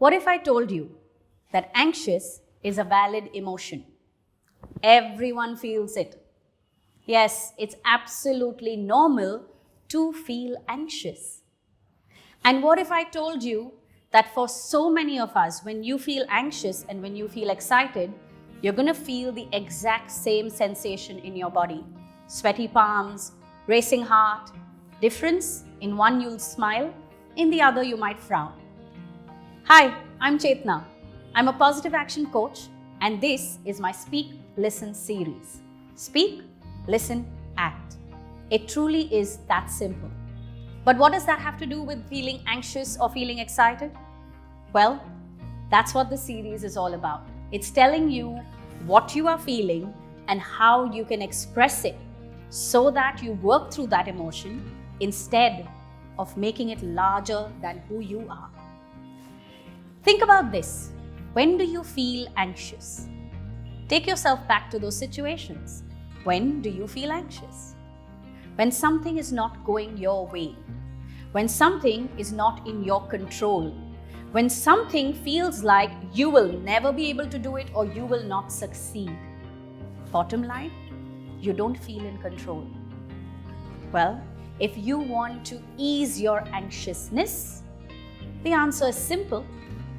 What if I told you that anxious is a valid emotion? Everyone feels it. Yes, it's absolutely normal to feel anxious. And what if I told you that for so many of us, when you feel anxious and when you feel excited, you're going to feel the exact same sensation in your body. Sweaty palms, racing heart. Difference, in one you'll smile, in the other you might frown. Hi, I'm Chetna. I'm a positive action coach, and this is my Speak, Listen series. Speak, listen, act. It truly is that simple. But what does that have to do with feeling anxious or feeling excited? Well, that's what the series is all about. It's telling you what you are feeling and how you can express it so that you work through that emotion instead of making it larger than who you are. Think about this. When do you feel anxious? Take yourself back to those situations. When do you feel anxious? When something is not going your way. When something is not in your control. When something feels like you will never be able to do it or you will not succeed. Bottom line, you don't feel in control. Well, if you want to ease your anxiousness, the answer is simple.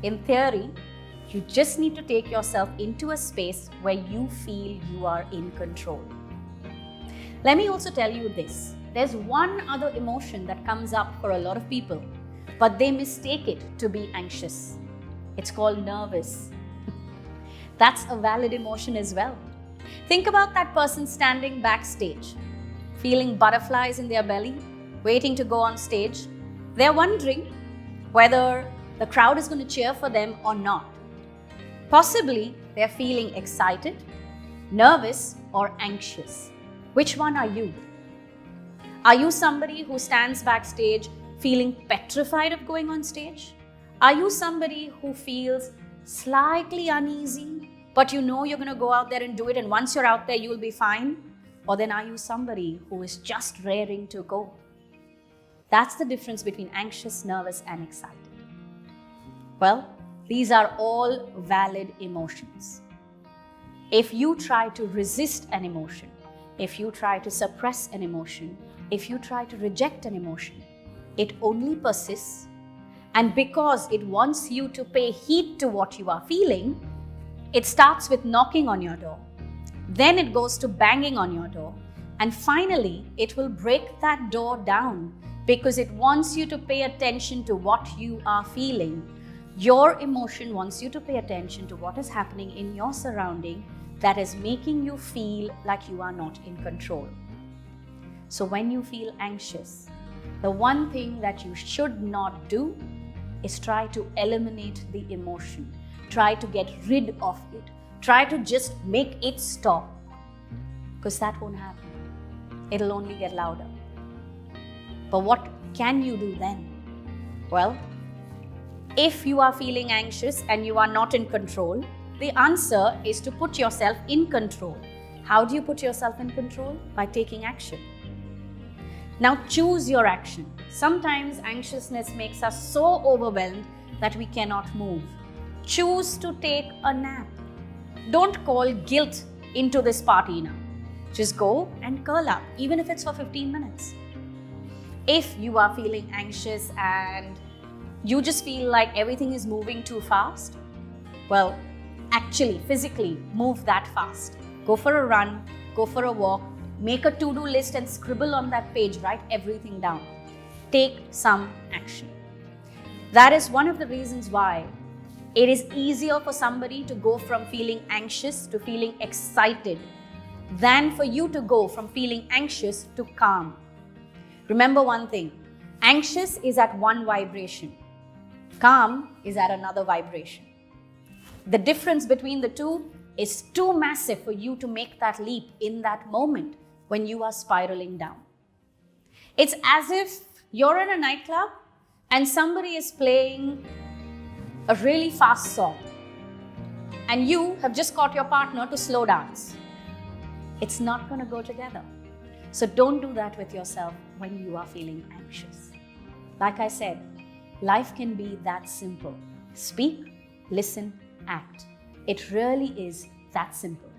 In theory, you just need to take yourself into a space where you feel you are in control. Let me also tell you this. There's one other emotion that comes up for a lot of people, but they mistake it to be anxious. It's called nervous. That's a valid emotion as well. Think about that person standing backstage, feeling butterflies in their belly, waiting to go on stage. They're wondering whether the crowd is going to cheer for them or not. Possibly they're feeling excited, nervous, or anxious. Which one are you? Are you somebody who stands backstage feeling petrified of going on stage? Are you somebody who feels slightly uneasy, but you know you're going to go out there and do it, and once you're out there, you'll be fine? Or then are you somebody who is just raring to go? That's the difference between anxious, nervous, and excited. Well, these are all valid emotions. If you try to resist an emotion, if you try to suppress an emotion, if you try to reject an emotion, it only persists. And because it wants you to pay heed to what you are feeling, it starts with knocking on your door. Then it goes to banging on your door. And finally, it will break that door down because it wants you to pay attention to what you are feeling. Your emotion wants you to pay attention to what is happening in your surrounding that is making you feel like you are not in control. So when you feel anxious, the one thing that you should not do is try to eliminate the emotion. Try to get rid of it. Try to just make it stop. Because that won't happen. It'll only get louder. But what can you do then? Well, if you are feeling anxious and you are not in control, the answer is to put yourself in control. How do you put yourself in control? By taking action. Now choose your action. Sometimes anxiousness makes us so overwhelmed that we cannot move. Choose to take a nap. Don't call guilt into this party now. Just go and curl up, even if it's for 15 minutes. If you are feeling anxious and you just feel like everything is moving too fast, well, actually, physically move that fast. Go for a run, go for a walk, make a to-do list and scribble on that page, write everything down. Take some action. That is one of the reasons why it is easier for somebody to go from feeling anxious to feeling excited than for you to go from feeling anxious to calm. Remember one thing, anxious is at one vibration. Calm is at another vibration. The difference between the two is too massive for you to make that leap in that moment when you are spiraling down. It's as if you're in a nightclub and somebody is playing a really fast song and you have just got your partner to slow dance. It's not going to go together. So don't do that with yourself when you are feeling anxious. Like I said, life can be that simple. Speak, listen, act. It really is that simple.